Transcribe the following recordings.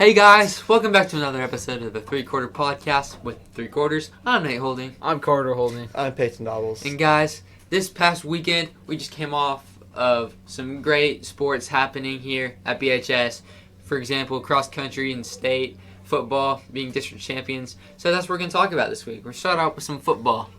Hey guys, welcome back to another episode of the Three Quarter Podcast with Three Quarters. I'm Nate Holding. I'm Carter Holding. I'm Peyton Doubles. And guys, this past weekend we just came off of some great sports happening here at BHS. For example, cross country and state football being district champions. So that's what we're going to talk about this week. We're going to start out with some football.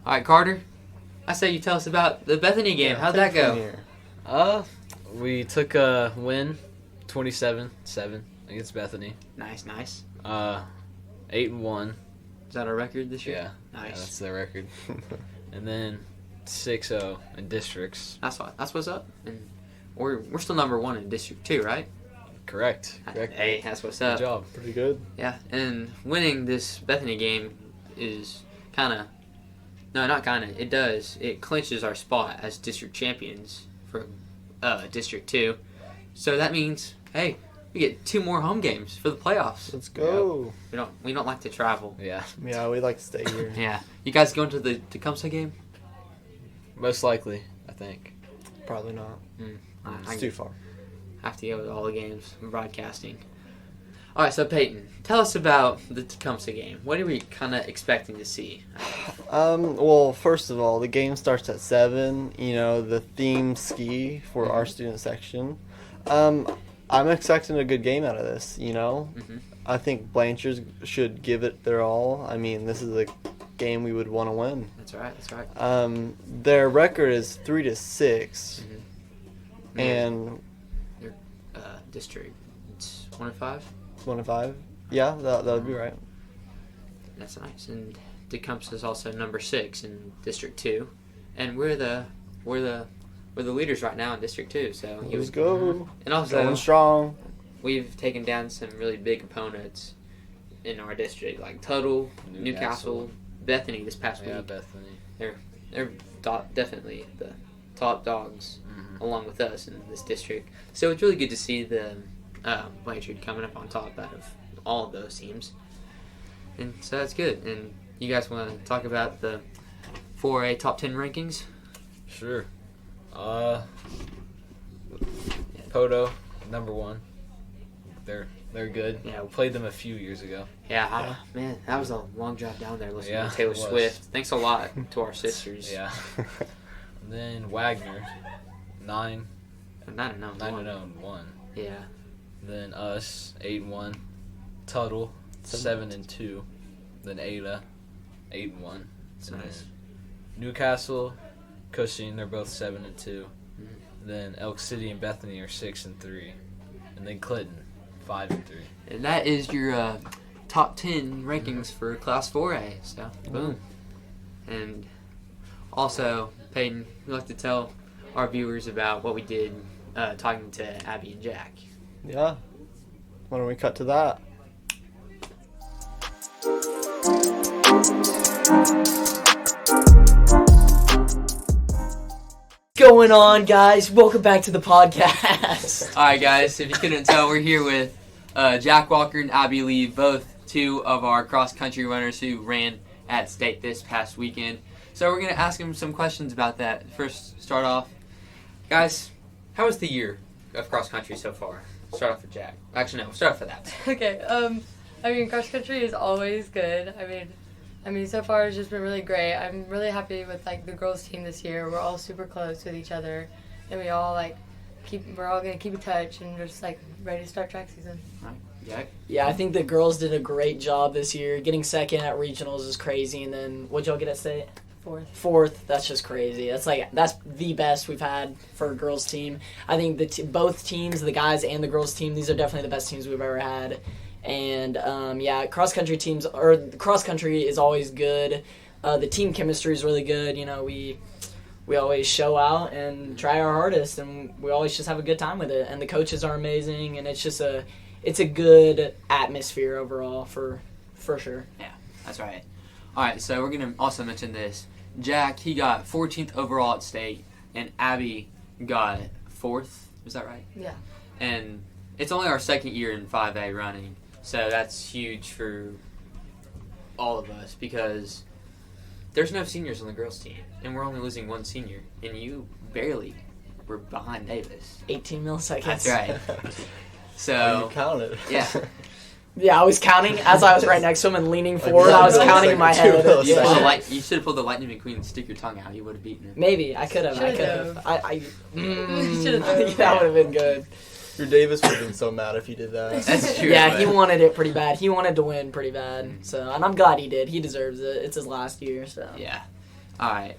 All right, Carter, I say you tell us about the Bethany game. How'd that go? We took a win, 27-7 against Bethany. Nice. 8-1. Is that our record this year? Yeah. Nice. Yeah, that's their record. And then 6-0 in districts. That's what's up. And we're still number one in District 2, right? Correct. Hey, that's what's Good up. job. Pretty good. Yeah, and winning this Bethany game is it clinches our spot as district champions for District 2. So that means, hey, we get 2 more home games for the playoffs. Let's go. We don't like to travel. Yeah. Yeah, we like to stay here. Yeah. You guys going to the Tecumseh game? Most likely, I think. Probably not. I It's too far. have to go to all the games. I'm broadcasting. All right, so Peyton, tell us about the Tecumseh game. What are we kind of expecting to see? Well, first of all, the game starts at 7. You know, the theme ski for our student section. I'm expecting a good game out of this, you know. Mm-hmm. I think Blanchard should give it their all. I mean, this is a game we would want to win. That's right. Their record is 3-6. Mm-hmm. And Their district, it's 1-5. 1-5. Yeah, that would be right. That's nice. And Tecumseh is also number 6 in District 2, and we're the leaders right now in District 2. So Let's go. And also Going strong. we've taken down some really big opponents in our district, like Tuttle, Newcastle, Bethany this past Yeah, week. Bethany. They're definitely the top dogs along with us in this district. So it's really good to see the Blanchard coming up on top out of all of those teams. And so that's good. And you guys want to talk about the 4A top 10 rankings? Sure. Poto, number 1. They're good. Yeah. We played them a few years ago. Yeah, man, that was a long drive down there listening Yeah, to Taylor it was. Swift. Thanks a lot to our sisters. Yeah. And then Wagner, 9. 9-0. 9-0-1. Yeah. Then us, 8-1. Tuttle, 7-2. Then Ada, 8-1. That's nice. Newcastle, Cushing, they're both 7-2. Then Elk City and Bethany are 6-3. And then Clinton, 5-3. And that is your top 10 rankings for Class 4A. So, boom. And also, Peyton, we'd like to tell our viewers about what we did talking to Abby and Jack. Yeah. Why don't we cut to that? Going on, guys? Welcome back to the podcast. All right, guys. If you couldn't tell, we're here with Jack Walker and Abby Lee, both 2 of our cross-country runners who ran at state this past weekend. So we're going to ask them some questions about that. First, start off. Guys, how was the year of cross-country so far? Start off with Jack. Actually, no. Start off with that. Okay, cross country is always good. I mean, so far it's just been really great. I'm really happy with the girls team this year. We're all super close with each other, and we all we're all gonna keep in touch and just ready to start track season. All right, Jack. Yeah, I think the girls did a great job this year. Getting second at regionals is crazy, and then what'd y'all get at state? Fourth. That's just crazy. That's the best we've had for a girls team. I think both teams, the guys and the girls team, these are definitely the best teams we've ever had. And cross country is always good. The team chemistry is really good. You know, we always show out and try our hardest, and we always just have a good time with it. And the coaches are amazing, and it's just a good atmosphere overall for sure. Yeah, that's right. All right, so we're going to also mention this. Jack, he got 14th overall at state, and Abby got 4th. Is that right? Yeah. And it's only our second year in 5A running, so that's huge for all of us because there's no seniors on the girls' team, and we're only losing one senior, and you barely were behind Davis. 18 milliseconds. That's right. You So, counted. yeah. Yeah, I was counting as I was right next to him and leaning forward. I was counting in my head. You Yeah. should have pulled the Lightning McQueen and stick your tongue out. You would have beaten him. Maybe I could have. I could Should've. have. I Should've done. that would have been good. Your Davis would have been so mad if you did that. That's true. Yeah, but- he wanted it pretty bad. He wanted to win pretty bad. Mhm. So, and I'm glad he did. He deserves it. It's his last year. So. Yeah. All right.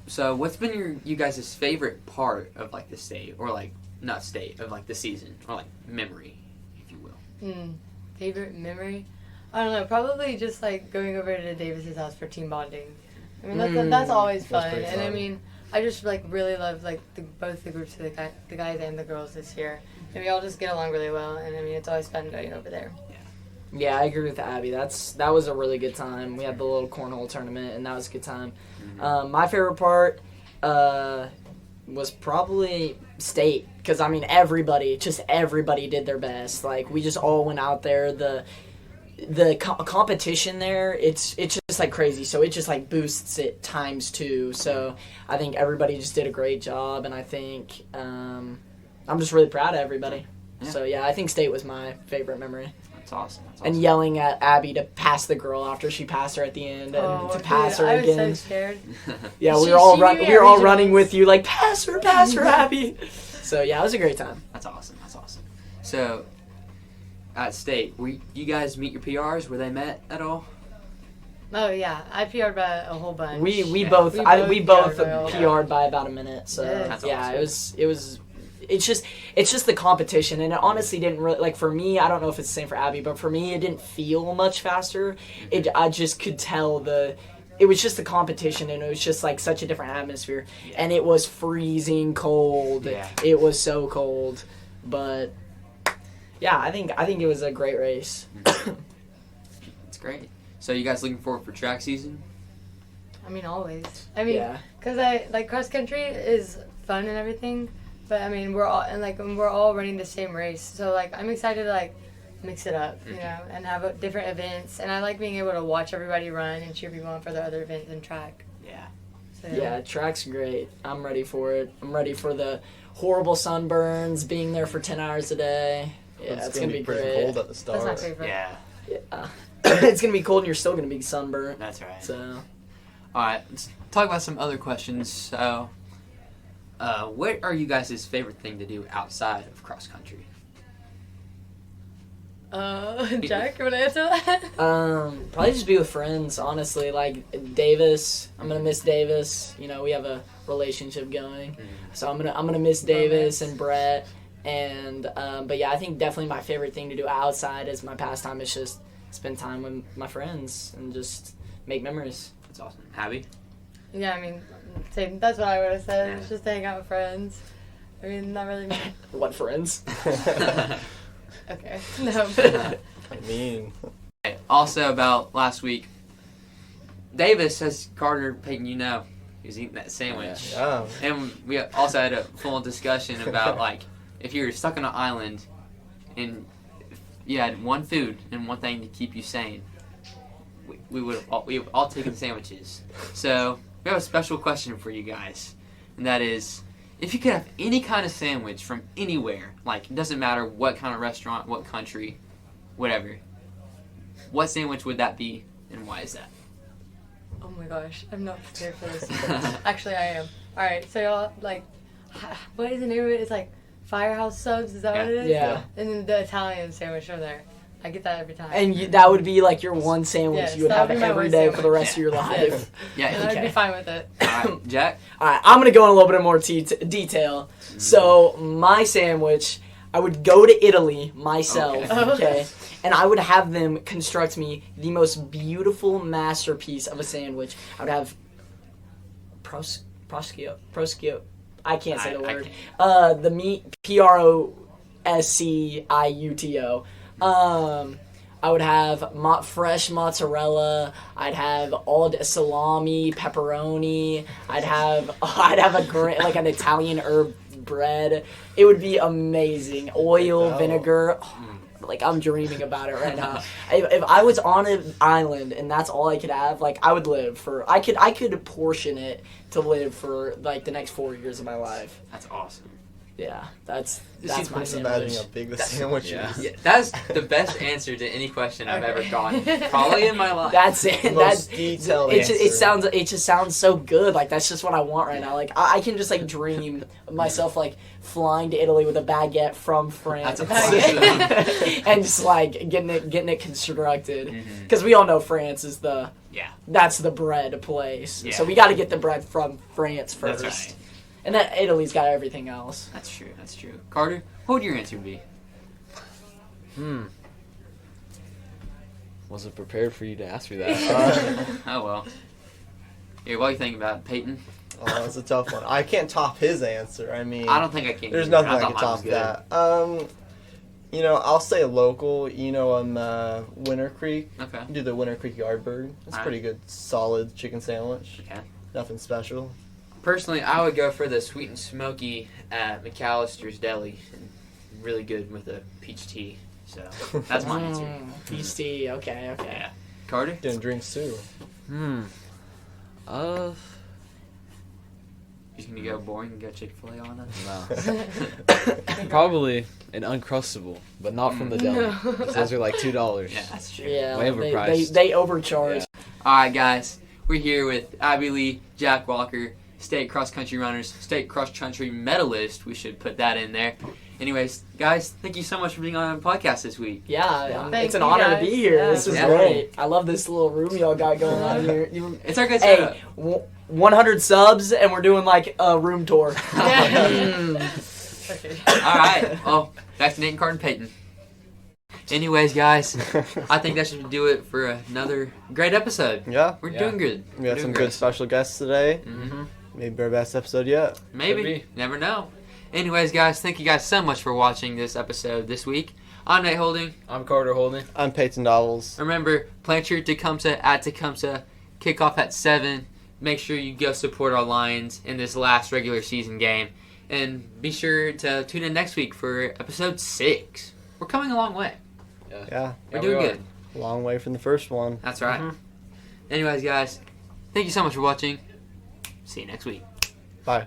So, what's been you guys' favorite part of like the state, or like not state of like the season, or like memory, if you will? Favorite memory? I don't know. Probably just like going over to Davis's house for team bonding. I mean, that's always That's fun. pretty And I fun. mean, I just like really love like both the groups, the guys and the girls this year. And we all just get along really well. And I mean, it's always fun going over there. Yeah, I agree with Abby. That was a really good time. We had the little cornhole tournament, and that was a good time. My favorite part was probably state, because I mean everybody did their best. Like we just all went out there. The competition there, it's just like crazy. So it just like boosts it times 2. So I think everybody just did a great job, and I think I'm just really proud of everybody. Yeah. So yeah, I think state was my favorite memory. That's awesome. That's And awesome. yelling at Abby to pass the girl after she passed her at the end, and to dude, pass her I was again. so scared. Yeah, we She- were all she knew me we at were all regionals. running with you like pass her, Abby. So yeah, it was a great time. That's awesome. That's awesome. So, at state, you guys meet your PRs? Were they met at all? Oh yeah, I PR'd by a whole bunch. We Yeah. both We both PR'd PR'd well. by about a minute. So Yeah. That's yeah, awesome. it was. It's just the competition, and it honestly didn't really like for me. I don't know if it's the same for Abby, but for me, it didn't feel much faster. I just could tell it was just the competition, and it was just like such a different atmosphere, and it was freezing cold. Yeah. It was so cold, but yeah, I think it was a great race. It's great. So, you guys looking forward for track season? I mean, always. I mean, Yeah. because I like cross country is fun and everything, but I mean we're all running the same race, so like I'm excited to like mix it up, you know, and have different events, and I like being able to watch everybody run and cheer people on for the other events and track. Yeah. So, Yeah, track's great. I'm ready for it. I'm ready for the horrible sunburns, being there for 10 hours a day. Yeah, it's gonna be pretty great. cold at the that's my start. favorite. Yeah. Yeah. It's gonna be cold, and you're still gonna be sunburnt. That's right. So All right, let's talk about some other questions. So, what are you guys' favorite thing to do outside of cross country? Jack, you want to answer that? probably just be with friends. Honestly, like Davis. I'm gonna miss Davis. You know, we have a relationship going, so I'm gonna miss Davis and Brett. And but yeah, I think definitely my favorite thing to do outside as my pastime is just spend time with my friends and just make memories. That's awesome. Abby? Yeah, I mean, same. That's what I would have said. Yeah. It's just hang out with friends. I mean, not really. What friends? Okay. No. I mean, Also, about last week, Davis, as Carter Peyton, you know, he was eating that sandwich. yeah. And we also had a full discussion about, like, if you were stuck on an island and you had one food and one thing to keep you sane, we would have all taken sandwiches. So, we have a special question for you guys, and that is, if you could have any kind of sandwich from anywhere, like, it doesn't matter what kind of restaurant, what country, whatever, what sandwich would that be, and why is that? Oh my gosh, I'm not prepared for this. Actually, I am. All right, so y'all like, what is the name of it? It's like Firehouse Subs. Is that what it is? Yeah. And then the Italian sandwich from there. I get that every time. And that would be like your one sandwich Yes, you would that have would be my every one day for the sandwich. rest of your life. Yeah, And I'd okay. be fine with it. alright, Jack? All right, I'm gonna go in a little bit more detail. So my sandwich, I would go to Italy myself, Okay. okay, and I would have them construct me the most beautiful masterpiece of a sandwich. I would have prosciutto. I can't say the I word. can't. The meat Prosciutto. I would have fresh mozzarella. I'd have all salami, pepperoni. I'd have like an Italian herb bread. It would be amazing. Oil, Wow. vinegar. Like, I'm dreaming about it right now. If I was on an island and that's all I could have, like, I would live for. I could portion it to live for like the next 4 years of my life. That's awesome. Yeah, that's seems my Just imagining sandwich. how big the sandwich yeah. is. Yeah, that's the best answer to any question I've ever gotten, probably in my life. That's it. The most detailed answer. It just sounds so good. Like, that's just what I want right now. Like, I can just like dream of myself like flying to Italy with a baguette from France That's awesome. and just like getting it constructed. Mhm. Because we all know France is Yeah. that's the bread place. Yeah. So we got to get the bread from France That's first. right. And then Italy's got everything else. That's true. That's true. Carter, what would your answer be? Wasn't prepared for you to ask me that. Oh well. Here, what do you think about it, Peyton? Oh, that's a tough one. I can't top his answer. I mean, I don't think I can. there's either. nothing I thought can mine was top good. that. I'll say local. Winter Creek. Okay. Do the Winter Creek Yardbird. It's Alright. pretty good, solid chicken sandwich. Okay. Nothing special. Personally, I would go for the sweet and smoky at McAllister's Deli. Really good with a peach tea. So that's my answer. Peach tea. Okay. Yeah. Carter? Getting drinks too. He's gonna go boring and go Chick-fil-A on us. No. Probably an Uncrustable, but not from the deli. No. 'Cause those are like $2. Yeah, that's true. Yeah. Way they, overpriced. they overcharge. All right, guys. We're here with Abby Lee, Jack Walker, state cross-country runners, state cross-country medalist. We should put that in there. Anyways, guys, thank you so much for being on the podcast this week. Yeah, Thank it's an you, honor guys. to be here. Yeah. This is Yeah. great. I love this little room y'all got going on here. It's our good Hey, setup. 100 subs and we're doing like a room tour. Okay. All right. Well, back to Nate and Carter and Peyton. Anyways, guys, I think that should do it for another great episode. Yeah. We're Yeah. doing good. We got some good special guests today. Mm-hmm. Maybe our best episode yet. Maybe. Could be. Never know. Anyways, guys, thank you guys so much for watching this episode this week. I'm Nate Holding. I'm Carter Holding. I'm Peyton Dovels. Remember, plant your Tecumseh at Tecumseh. Kickoff at 7. Make sure you go support our Lions in this last regular season game. And be sure to tune in next week for episode 6. We're coming a long way. Yeah. We're doing we are. good. Long way from the first one. That's right. Anyways, guys, thank you so much for watching. See you next week. Bye.